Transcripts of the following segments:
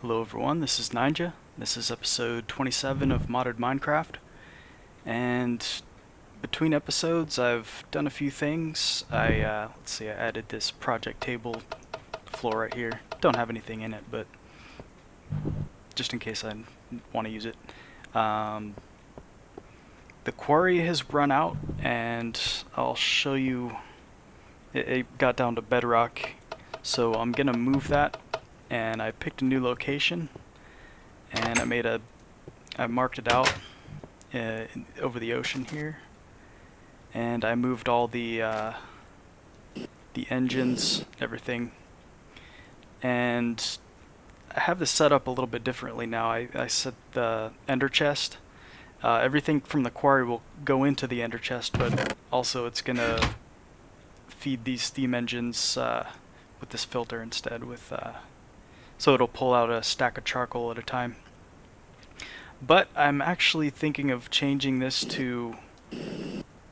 Hello everyone, this is Knighnja. This is episode 27 of Modded Minecraft. And between episodes I've done a few things. Let's see, I added this project table floor right here. Don't have anything in it, but just in case I want to use it. The quarry has run out, and I'll show you. It got down to bedrock, so I'm gonna move that. And I picked a new location, and I marked it out over the ocean here, and I moved all the engines, everything, and I have this set up a little bit differently now. I set the ender chest. Everything from the quarry will go into the ender chest, but also it's gonna feed these steam engines with this filter instead, so it'll pull out a stack of charcoal at a time. But I'm actually thinking of changing this to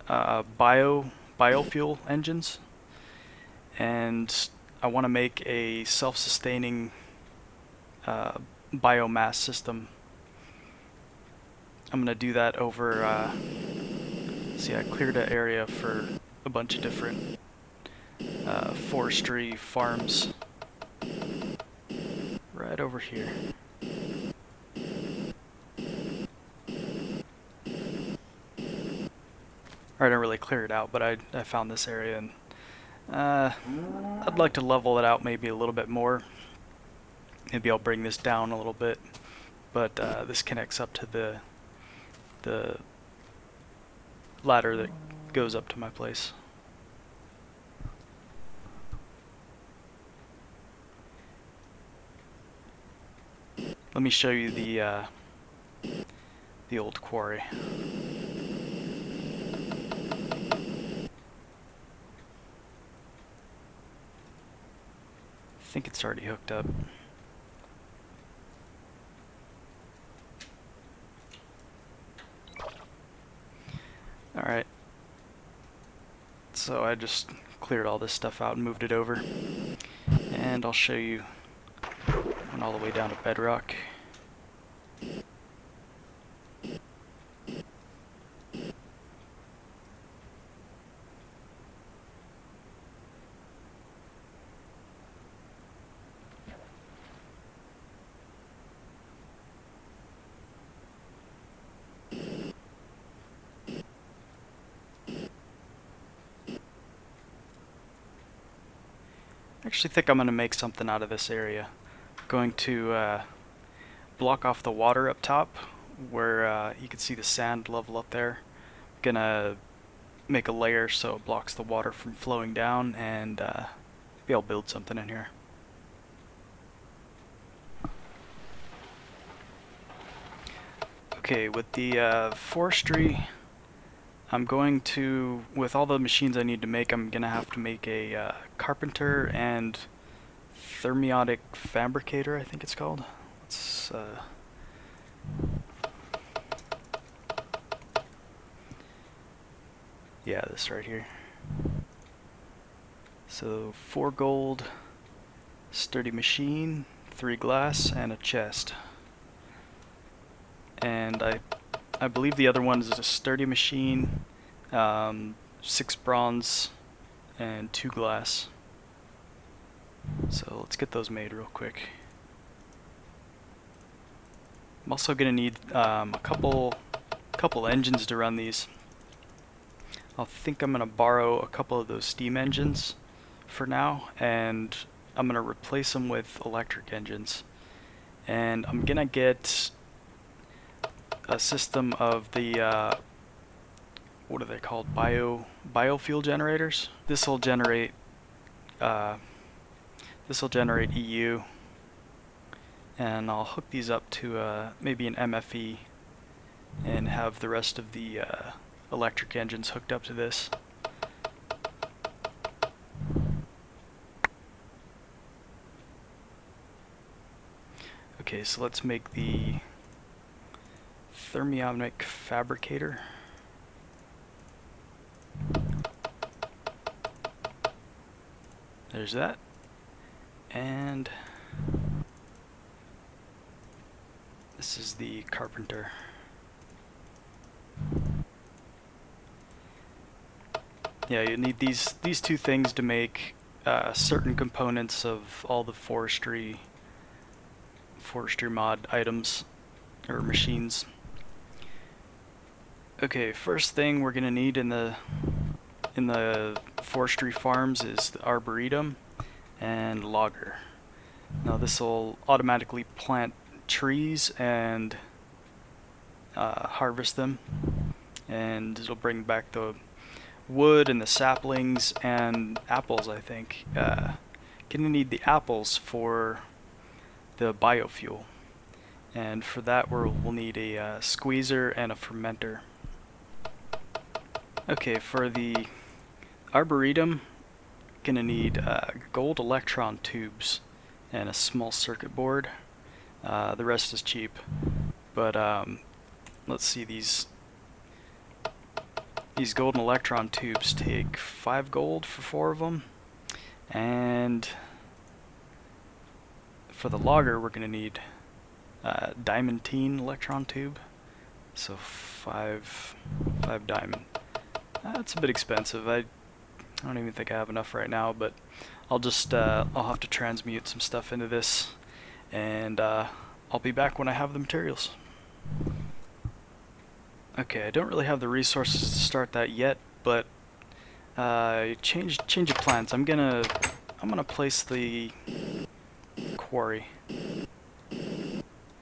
biofuel engines, and I want to make a self-sustaining biomass system. I'm gonna do that over. See, I cleared an area for a bunch of different forestry farms. Right over here. I didn't really clear it out, but I found this area, and I'd like to level it out maybe a little bit more. Maybe I'll bring this down a little bit, but this connects up to the ladder that goes up to my place. Let me show you the old quarry. I think it's already hooked up. Alright. So I just cleared all this stuff out and moved it over. And I'll show you. Went all the way down to bedrock. I actually think I'm going to make something out of this area. Going to block off the water up top where you can see the sand level up there. Gonna make a layer so it blocks the water from flowing down, and maybe I'll build something in here. Okay, with the forestry, I'm going to, with all the machines I need to make, I'm gonna have to make a carpenter and thermiotic fabricator, I think it's called. Let's yeah, this right here. So 4 gold, sturdy machine, 3 glass, and a chest. And I believe the other one is a sturdy machine, 6 bronze, and 2 glass. So let's get those made real quick. I'm also gonna need a couple engines to run these. I think I'm gonna borrow a couple of those steam engines for now, and I'm gonna replace them with electric engines. And I'm gonna get a system of the what are they called? Biofuel generators. This will generate EU, and I'll hook these up to maybe an MFE and have the rest of the electric engines hooked up to this. Okay, so let's make the thermiotic fabricator. There's that. And This is the carpenter. Yeah, you need these two things to make certain components of all the forestry mod items or machines. Okay, first thing we're gonna need in the forestry farms is the arboretum and logger. Now this will automatically plant trees and harvest them, and it'll bring back the wood and the saplings and apples, I think. Gonna need the apples for the biofuel, and for that we'll need a squeezer and a fermenter. Okay, for the arboretum, gonna need gold electron tubes and a small circuit board. The rest is cheap, but let's see, these golden electron tubes take 5 gold for 4 of them, and for the logger we're going to need diamantine electron tube, so 5 diamond. That's a bit expensive. I don't even think I have enough right now, but I'll just I'll have to transmute some stuff into this, and I'll be back when I have the materials. Okay, I don't really have the resources to start that yet, but change of plans. I'm gonna place the quarry,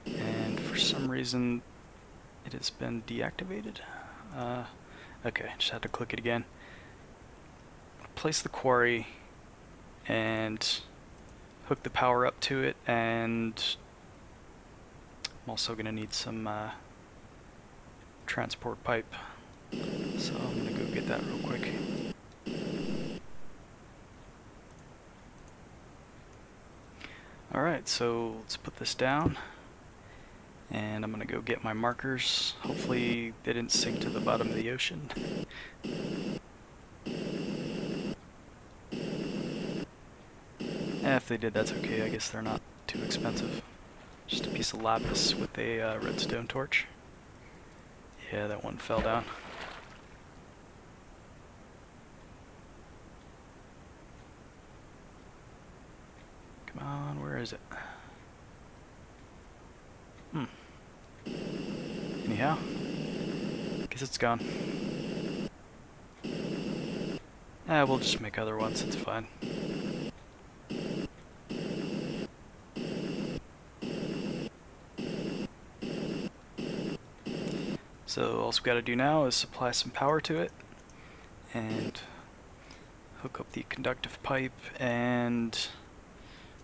and for some reason it has been deactivated. Okay, just had to click it again. Place the quarry and hook the power up to it, and I'm also gonna need some transport pipe, so I'm gonna go get that real quick. Alright, so let's put this down, and I'm gonna go get my markers. Hopefully they didn't sink to the bottom of the ocean. If they did, that's okay. I guess they're not too expensive. Just a piece of lapis with a redstone torch. Yeah, that one fell down. Come on, where is it? Anyhow, guess it's gone. We'll just make other ones, it's fine. So all we got to do now is supply some power to it and hook up the conductive pipe and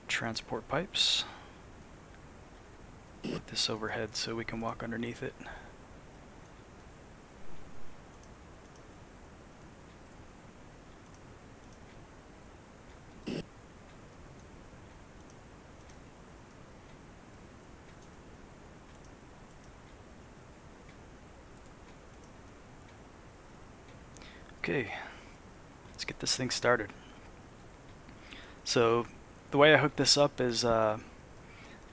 transport pipes. Put this overhead so we can walk underneath it. Okay, let's get this thing started. So the way I hook this up is I've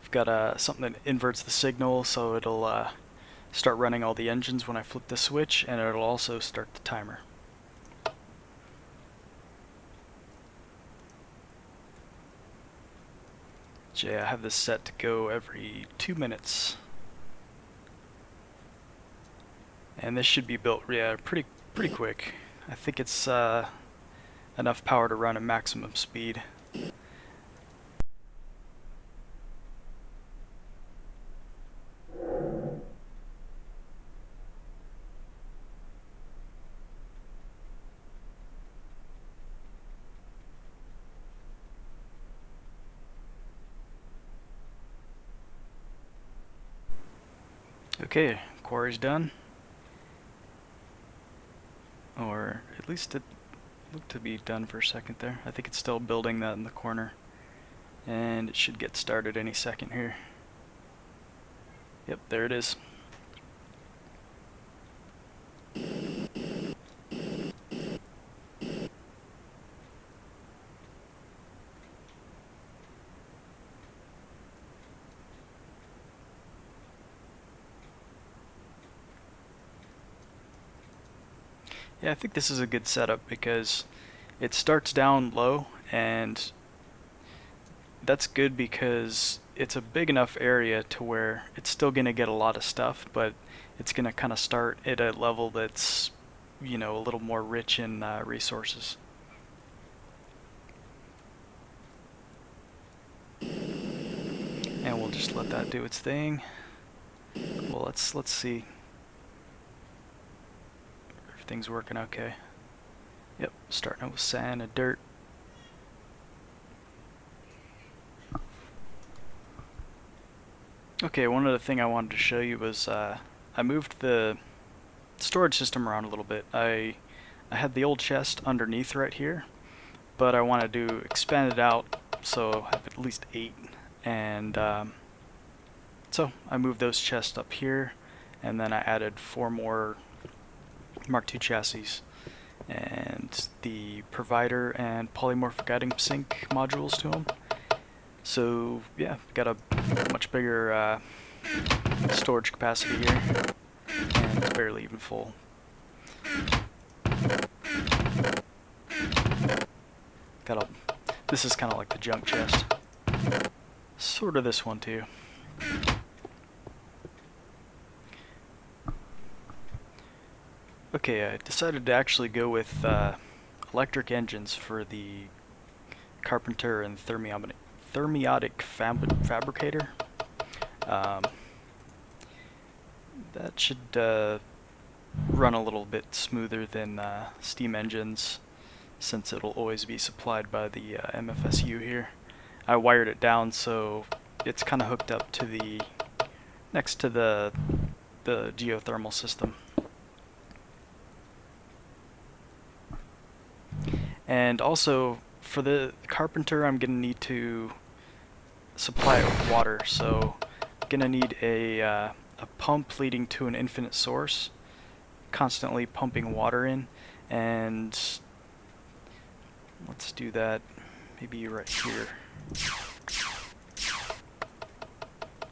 got something that inverts the signal, so it'll start running all the engines when I flip the switch, and it'll also start the timer. So yeah, I have this set to go every 2 minutes. And this should be built, yeah, pretty quick. I think it's enough power to run at maximum speed. Okay, quarry's done. Or at least it looked to be done for a second there. I think it's still building that in the corner. And it should get started any second here. Yep, there it is. Yeah, I think this is a good setup because it starts down low, and that's good because it's a big enough area to where it's still going to get a lot of stuff, but it's going to kind of start at a level that's, you know, a little more rich in resources. And we'll just let that do its thing. Well, let's see. Everything's working okay. Yep, starting out with sand and dirt. Okay, one other thing I wanted to show you was I moved the storage system around a little bit. I had the old chest underneath right here, but I wanted to expand it out so I have at least 8. And so I moved those chests up here, and then I added 4 more Mark II chassis and the provider and polymorphic item sync modules to them. So yeah, got a much bigger storage capacity here, and it's barely even full. This is kind of like the junk chest. Sort of this one too. Okay, I decided to actually go with electric engines for the carpenter and thermiotic fabricator. That should run a little bit smoother than steam engines, since it'll always be supplied by the MFSU here. I wired it down so it's kind of hooked up to the next to the geothermal system. And also for the carpenter, I'm gonna need to supply it with water, so I'm gonna need a pump leading to an infinite source, constantly pumping water in. And let's do that maybe right here.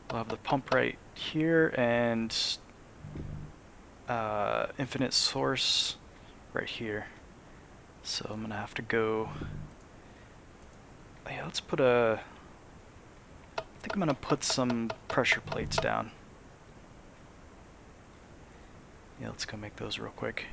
We'll have the pump right here and infinite source right here. So I'm gonna have to go. Yeah, let's put I think I'm gonna put some pressure plates down. Yeah, let's go make those real quick.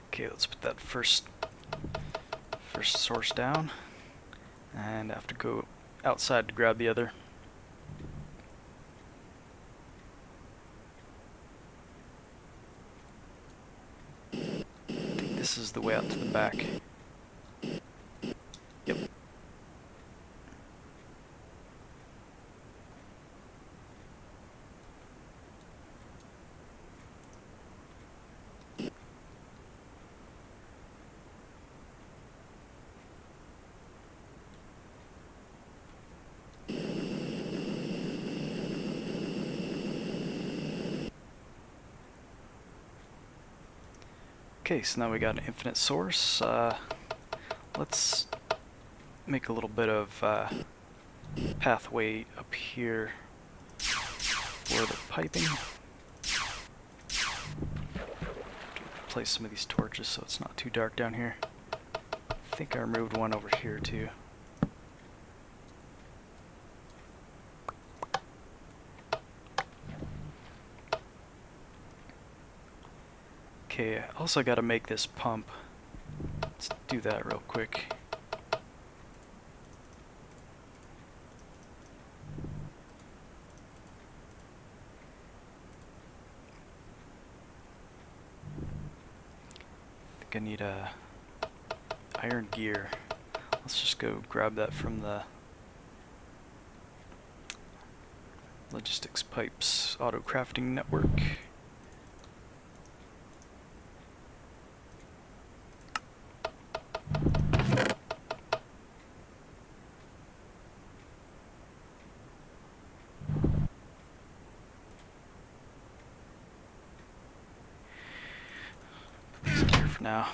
Okay, let's put that first source down, and I have to go outside to grab the other. I think this is the way out to the back. Yep. Okay, so now we got an infinite source. Let's make a little bit of pathway up here for the piping. Place some of these torches so it's not too dark down here. I think I removed one over here too. Okay, I also got to make this pump. Let's do that real quick. I think I need a iron gear. Let's just go grab that from the logistics pipes auto crafting network. Now,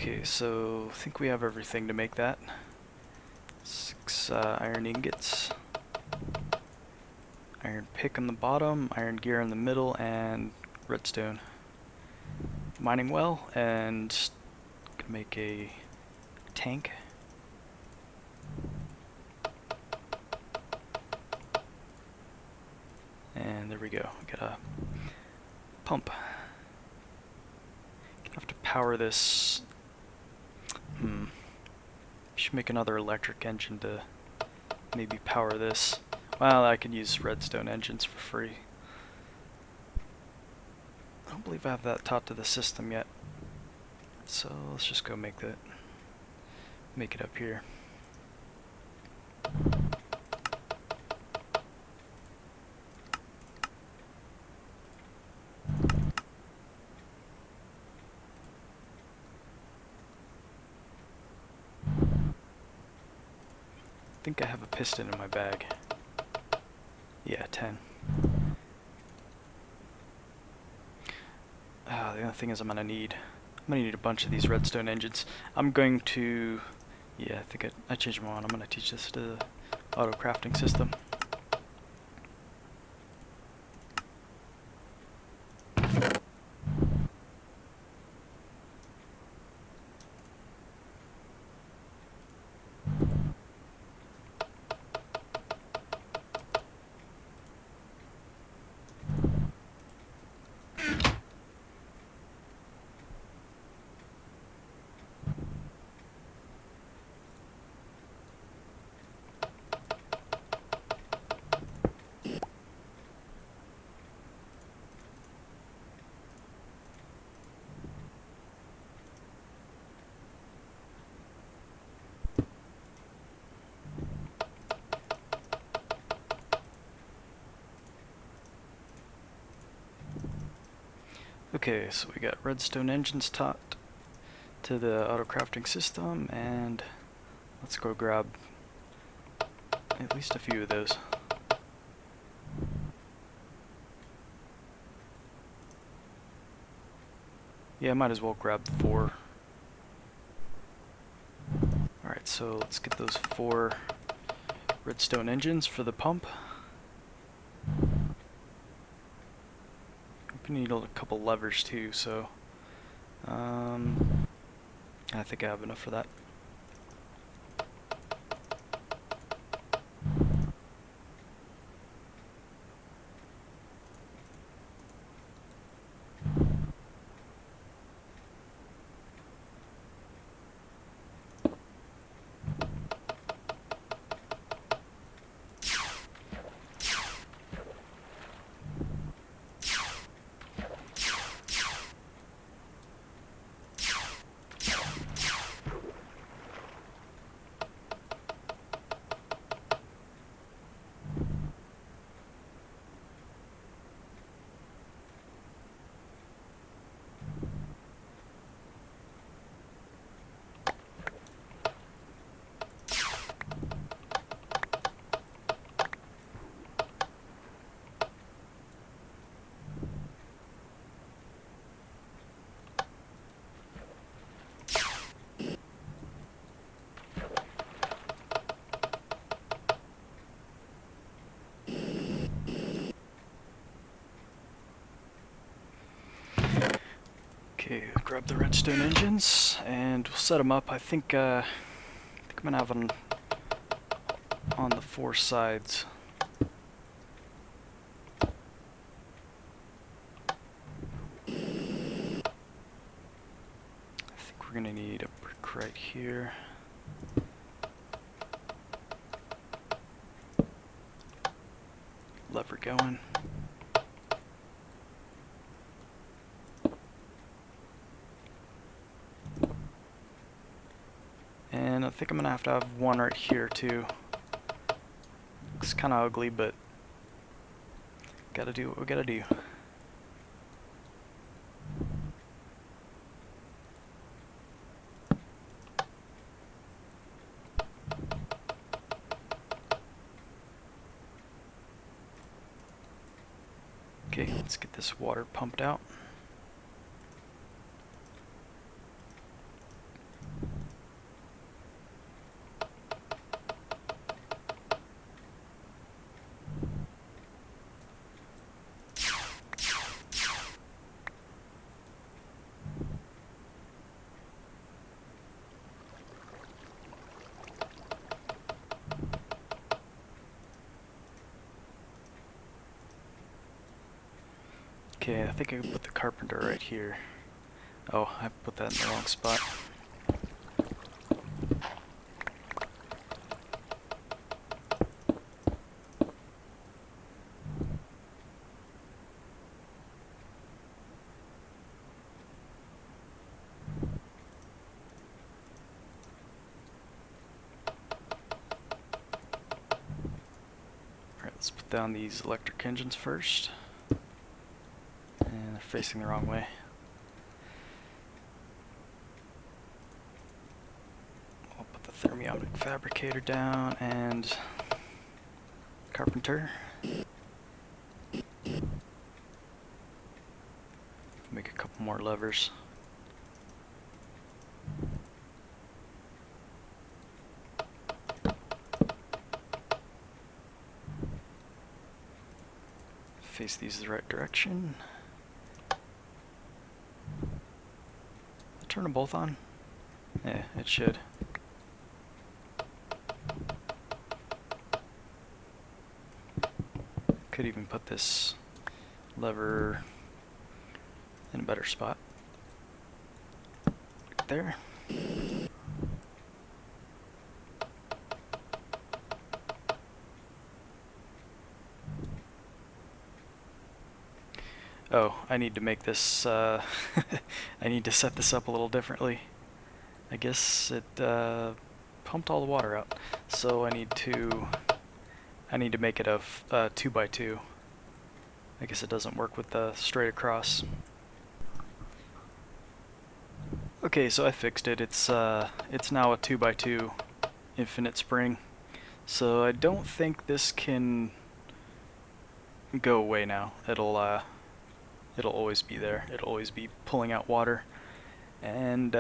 Okay, so I think we have everything to make that. 6 iron ingots, iron pick on the bottom, iron gear in the middle, and redstone. Mining well, and gonna make a tank. And there we go. Got a pump. Gonna have to power this. Should make another electric engine to maybe power this. Well, I could use redstone engines for free. I don't believe I have that taught to the system yet. So let's just go make it up here. I think I have a piston in my bag. Yeah, 10. The only thing is I'm gonna need a bunch of these redstone engines. I'm going to, yeah, I think I changed my mind. I'm gonna teach this to the auto crafting system. Okay, so we got redstone engines taught to the auto crafting system, and let's go grab at least a few of those. Yeah, I might as well grab 4. Alright, so let's get those 4 redstone engines for the pump. We need a couple levers too, so I think I have enough for that. Okay, grab the redstone engines and we'll set them up. I think I'm gonna have them on the 4 sides. I think we're gonna need a brick right here. Lever going. And I think I'm gonna have to have one right here too. Looks kinda ugly, but gotta do what we gotta do. Okay, let's get this water pumped out. Okay, I think I can put the carpenter right here. Oh, I put that in the wrong spot. Alright, let's put down these electric engines first. And they're facing the wrong way. I'll put the thermionic fabricator down and carpenter. Make a couple more levers. Face these the right direction. Turn them both on? Yeah, it should. Could even put this lever in a better spot. Right there. Oh, I need to make this, I need to set this up a little differently. I guess it pumped all the water out. So I need to make it a 2x2. I guess it doesn't work with the straight across. Okay, so I fixed it. It's now a 2x2 infinite spring. So I don't think this can go away now. It'll always be there. It'll always be pulling out water and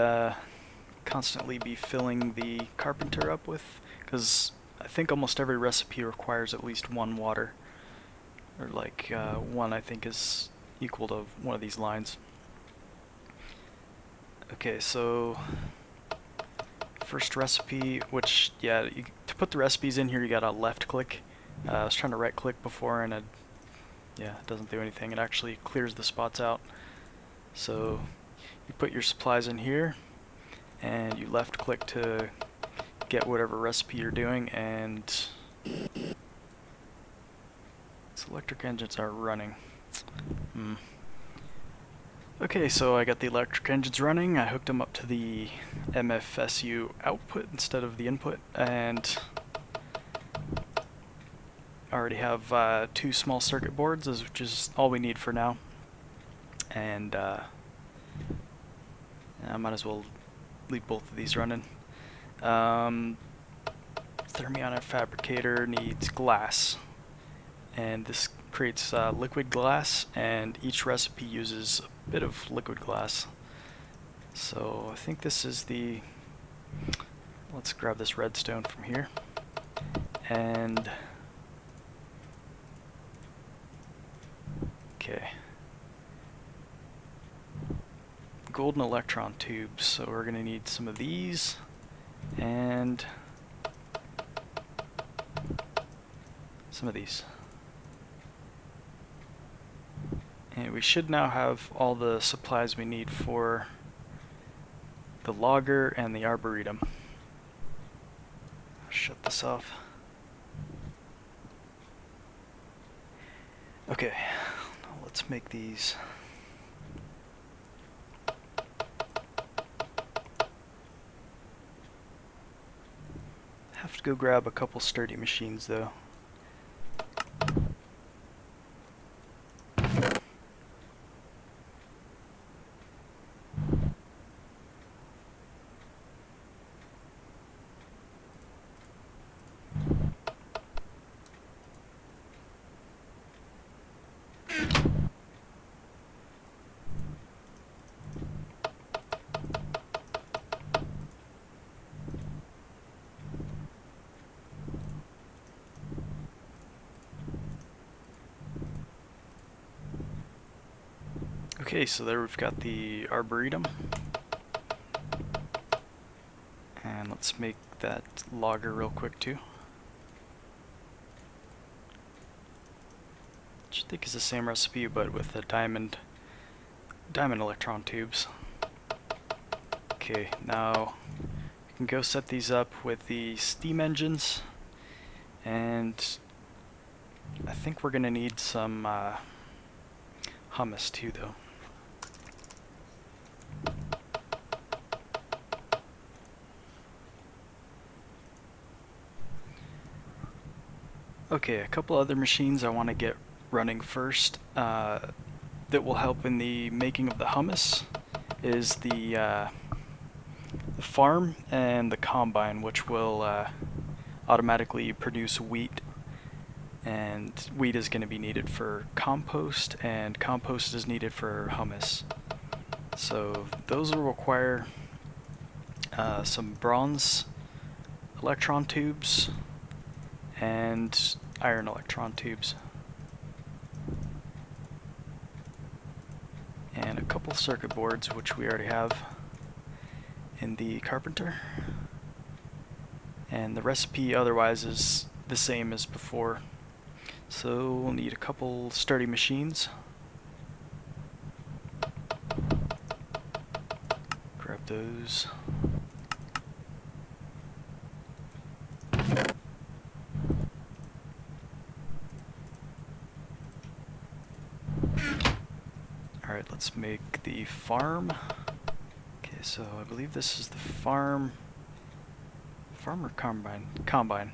constantly be filling the carpenter up with, because I think almost every recipe requires at least one water, or like one I think is equal to one of these lines. Okay, so first recipe, which, yeah, to put the recipes in here you gotta left click. I was trying to right click before and it doesn't do anything. It actually clears the spots out. So you put your supplies in here and you left click to get whatever recipe you're doing, and these electric engines are running. Okay, so I got the electric engines running. I hooked them up to the MFSU output instead of the input, and I already have 2 small circuit boards, which is all we need for now. And I might as well leave both of these running. Thermionic fabricator needs glass, and this creates liquid glass, and each recipe uses a bit of liquid glass. So I think this is the, let's grab this redstone from here, and okay, golden electron tubes, so we're gonna need some of these and some of these. And we should now have all the supplies we need for the logger and the arboretum. Shut this off. Okay, now let's make these. Have to go grab a couple sturdy machines though. Okay, so there we've got the arboretum, and let's make that logger real quick too. which I think is the same recipe, but with the diamond electron tubes. Okay, now we can go set these up with the steam engines, and I think we're gonna need some hummus too, though. Okay, a couple other machines I want to get running first that will help in the making of the hummus is the farm and the combine, which will automatically produce wheat, and wheat is going to be needed for compost, and compost is needed for hummus. So those will require some bronze electron tubes and iron electron tubes, and a couple circuit boards, which we already have in the carpenter, and the recipe otherwise is the same as before. So we'll need a couple sturdy machines. Grab those. Alright, let's make the farm. Okay, so I believe this is the farm. Farm or combine? Combine.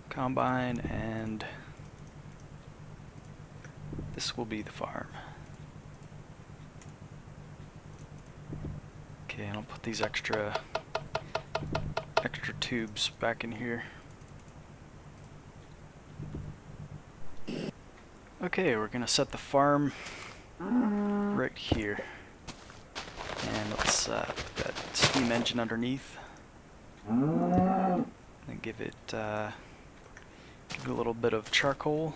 Combine, and this will be the farm. Okay, and I'll put these extra tubes back in here. Okay, we're gonna set the farm right here, and let's put that steam engine underneath, and give it a little bit of charcoal,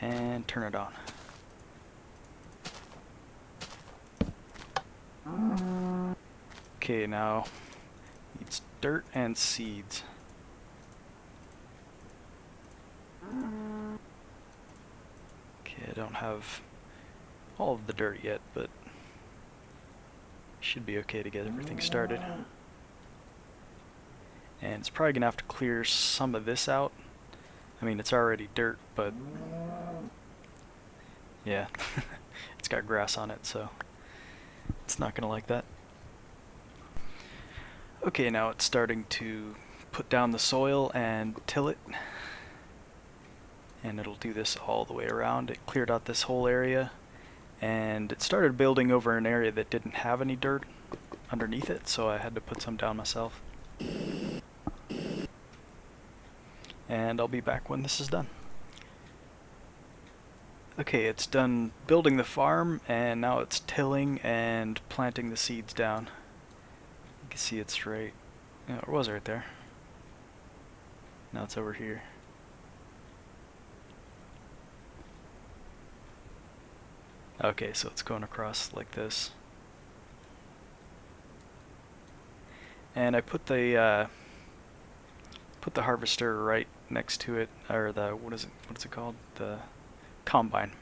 and turn it on. Okay, now needs dirt and seeds. Okay, I don't have all of the dirt yet, but should be okay to get everything started. And it's probably gonna have to clear some of this out. I mean, it's already dirt, but yeah, it's got grass on it, so it's not gonna like that. Okay, now it's starting to put down the soil and till it, and it'll do this all the way around. It cleared out this whole area, and it started building over an area that didn't have any dirt underneath it, so I had to put some down myself. And I'll be back when this is done. Okay, it's done building the farm, and now it's tilling and planting the seeds down. You can see it's right, it was right there. Now it's over here. Okay, so it's going across like this. And I put the harvester right next to it, or the what is it called? The combine.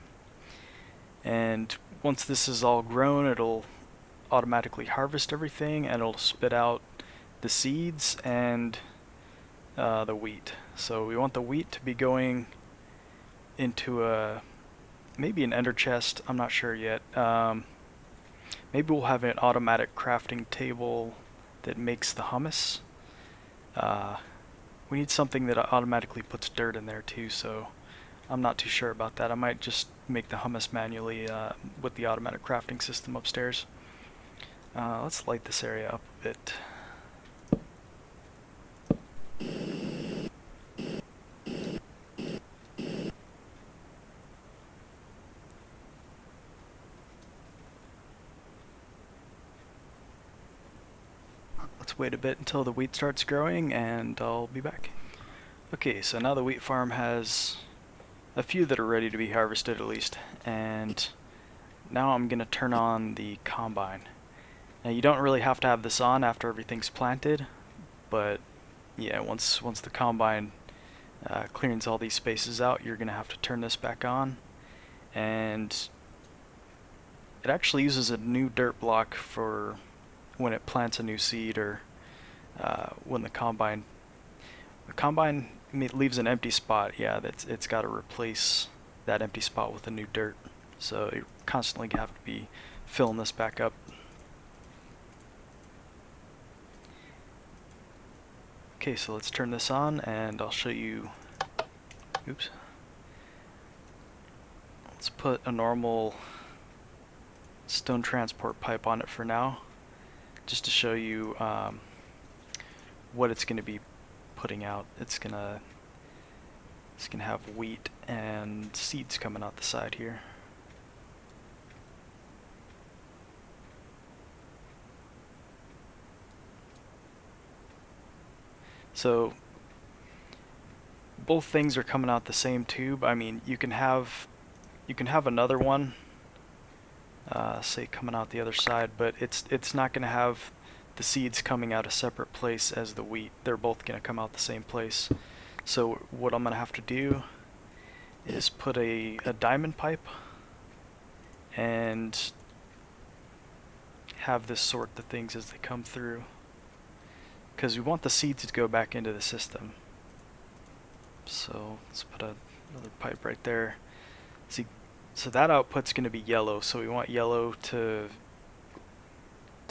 And once this is all grown, it'll automatically harvest everything, and it'll spit out the seeds and the wheat. So we want the wheat to be going into maybe an ender chest, I'm not sure yet. Maybe we'll have an automatic crafting table that makes the hummus. We need something that automatically puts dirt in there too, so I'm not too sure about that. I might just make the hummus manually with the automatic crafting system upstairs. Let's light this area up a bit. Let's wait a bit until the wheat starts growing, and I'll be back. Okay, so now the wheat farm has a few that are ready to be harvested at least, and now I'm going to turn on the combine. Now you don't really have to have this on after everything's planted, but yeah, once the combine cleans all these spaces out, you're going to have to turn this back on. And it actually uses a new dirt block for when it plants a new seed, or when the combine leaves an empty spot. Yeah, it's got to replace that empty spot with a new dirt. So you constantly have to be filling this back up. Okay, so let's turn this on and I'll show you. Oops. Let's put a normal stone transport pipe on it for now, just to show you what it's going to be putting out. It's gonna have wheat and seeds coming out the side here. So both things are coming out the same tube. I mean, you can have another one, say coming out the other side, but it's not going to have the seeds coming out a separate place as the wheat. They're both going to come out the same place. So what I'm going to have to do is put a diamond pipe and have this sort the things as they come through, because we want the seeds to go back into the system. So let's put another pipe right there. See, so that output's going to be yellow, so we want yellow to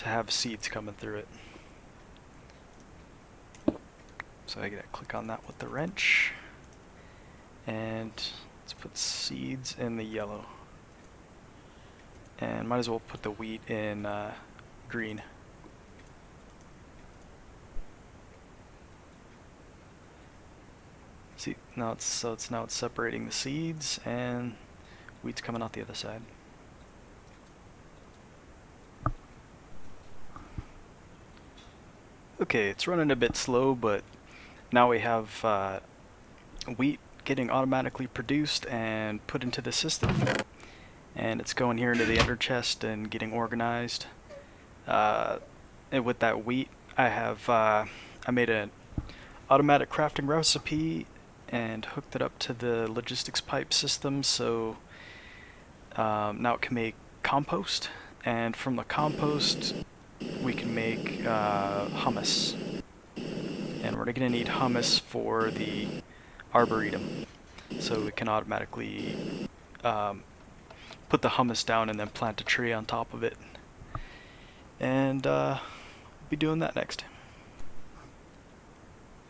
have seeds coming through it. So I gotta click on that with the wrench, and let's put seeds in the yellow, and might as well put the wheat in green. See, now it's separating the seeds, and wheat's coming out the other side. Okay, it's running a bit slow, but now we have wheat getting automatically produced and put into the system, and it's going here into the ender chest and getting organized. And with that wheat, I made an automatic crafting recipe and hooked it up to the logistics pipe system, so now it can make compost, and from the compost we can make hummus. And we're going to need hummus for the arboretum, so we can automatically put the hummus down and then plant a tree on top of it. And we'll be doing that next.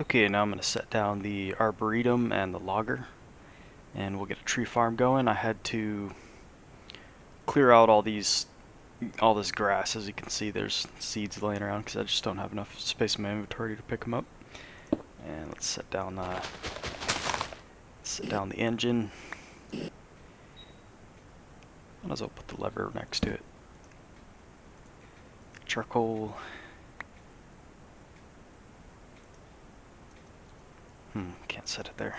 Okay, now I'm going to set down the arboretum and the logger, and we'll get a tree farm going. I had to clear out all this grass. As you can see, there's seeds laying around because I just don't have enough space in my inventory to pick them up. And let's set down the engine. Might as well put the lever next to it. Charcoal. Can't set it there.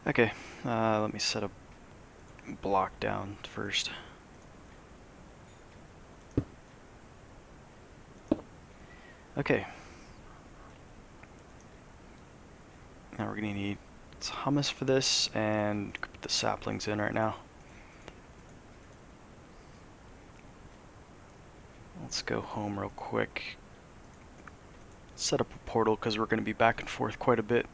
Okay, let me set a block down first. Okay. Now we're gonna need some hummus for this, and put the saplings in right now. Let's go home real quick. Set up a portal because we're going to be back and forth quite a bit.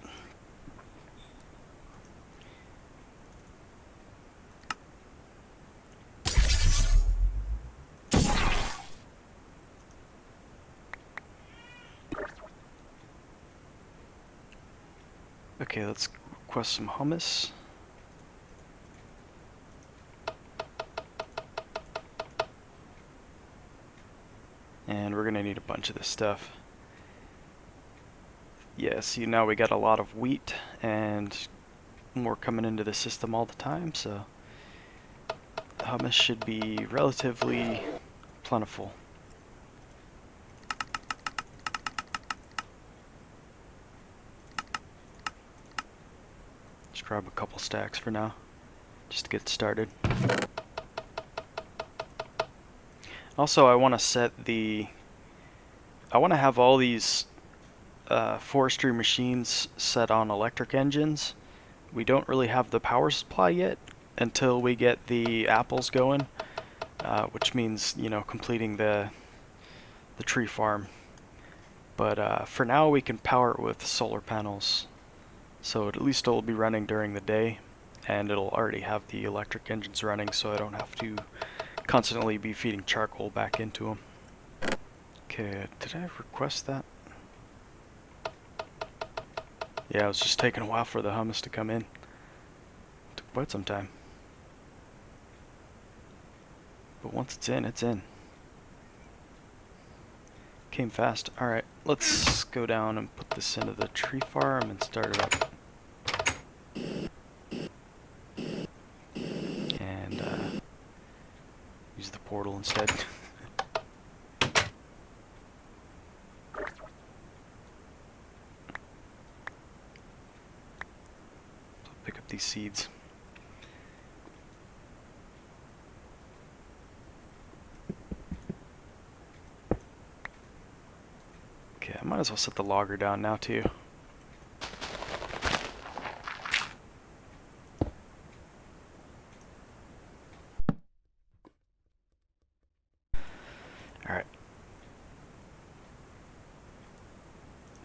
Okay, let's request some hummus. And we're going to need a bunch of this stuff. Yeah, see, now we got a lot of wheat and more coming into the system all the time, so hummus should be relatively plentiful. Just grab a couple stacks for now, just to get started. Also, I want to have all these forestry machines set on electric engines. We don't really have the power supply yet until we get the apples going, which means, you know, completing the tree farm. But for now we can power it with solar panels, so at least it'll be running during the day, and it'll already have the electric engines running, so I don't have to constantly be feeding charcoal back into them. Okay, did I request that? Yeah, it was just taking a while for the hummus to come in. Took quite some time. But once it's in, it's in. Came fast. Alright, let's go down and put this into the tree farm and start it up. And use the portal instead. Pick up these seeds. Okay, I might as well set the logger down now too. Alright.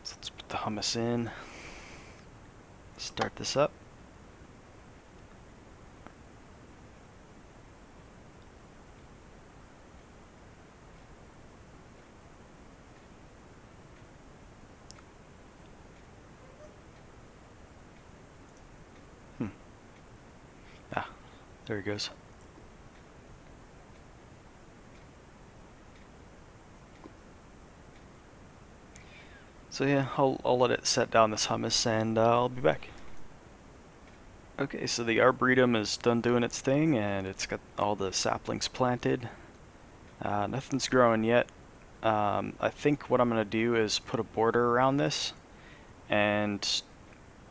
So let's put the hummus in. Start this up. There he goes. So yeah, I'll let it set down this hummus and I'll be back. Okay, so the arboretum is done doing its thing and it's got all the saplings planted. Nothing's growing yet. I think what I'm going to do is put a border around this and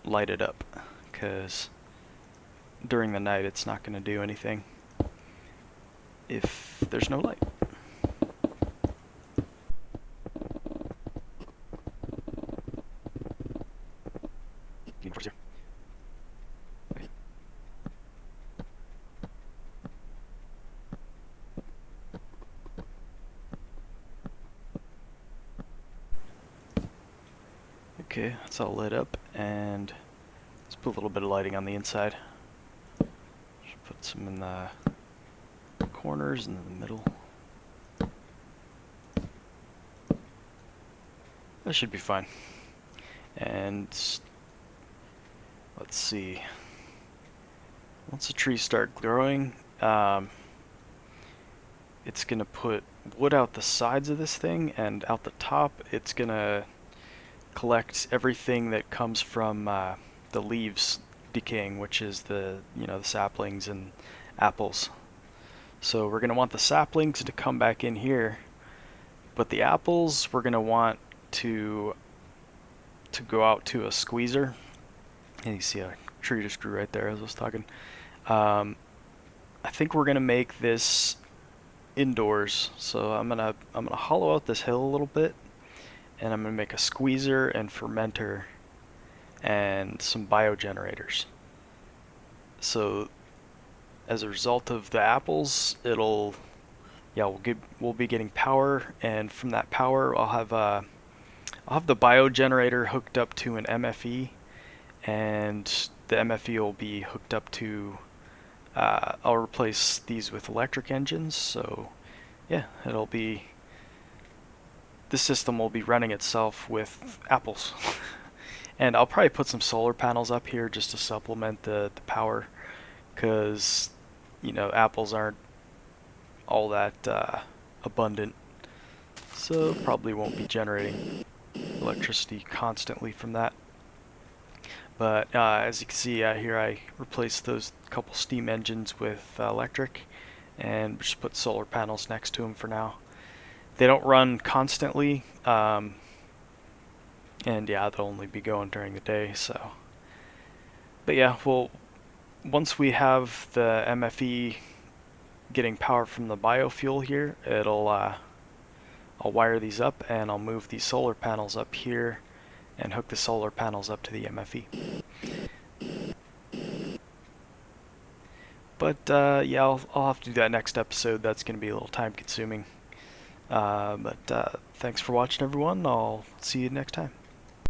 light it up, because during the night it's not going to do anything if there's no light. Okay, that's all lit up, and let's put a little bit of lighting on the inside. Just put some in the corners and in the middle. That should be fine. And let's see. Once the trees start growing, it's gonna put wood out the sides of this thing, and out the top it's gonna collect everything that comes from the leaves decaying, which is the saplings and apples. So we're gonna want the saplings to come back in here, but the apples we're gonna want to go out to a squeezer. And you see a tree just grew right there as I was talking. I think we're gonna make this indoors, so I'm gonna hollow out this hill a little bit, and I'm gonna make a squeezer and fermenter and some biogenerators. So as a result of the apples, we'll be getting power, and from that power I'll have the biogenerator hooked up to an MFE, and the MFE will be hooked up to I'll replace these with electric engines. So yeah, this system will be running itself with apples. And I'll probably put some solar panels up here just to supplement the power, because apples aren't all that abundant, so probably won't be generating electricity constantly from that. But as you can see here, I replaced those couple steam engines with electric, and just put solar panels next to them for now. They don't run constantly, and yeah, they'll only be going during the day. So, but yeah, once we have the MFE getting power from the biofuel here, I'll wire these up and I'll move these solar panels up here and hook the solar panels up to the MFE. But yeah, I'll have to do that next episode. That's going to be a little time consuming. But thanks for watching, everyone. I'll see you next time.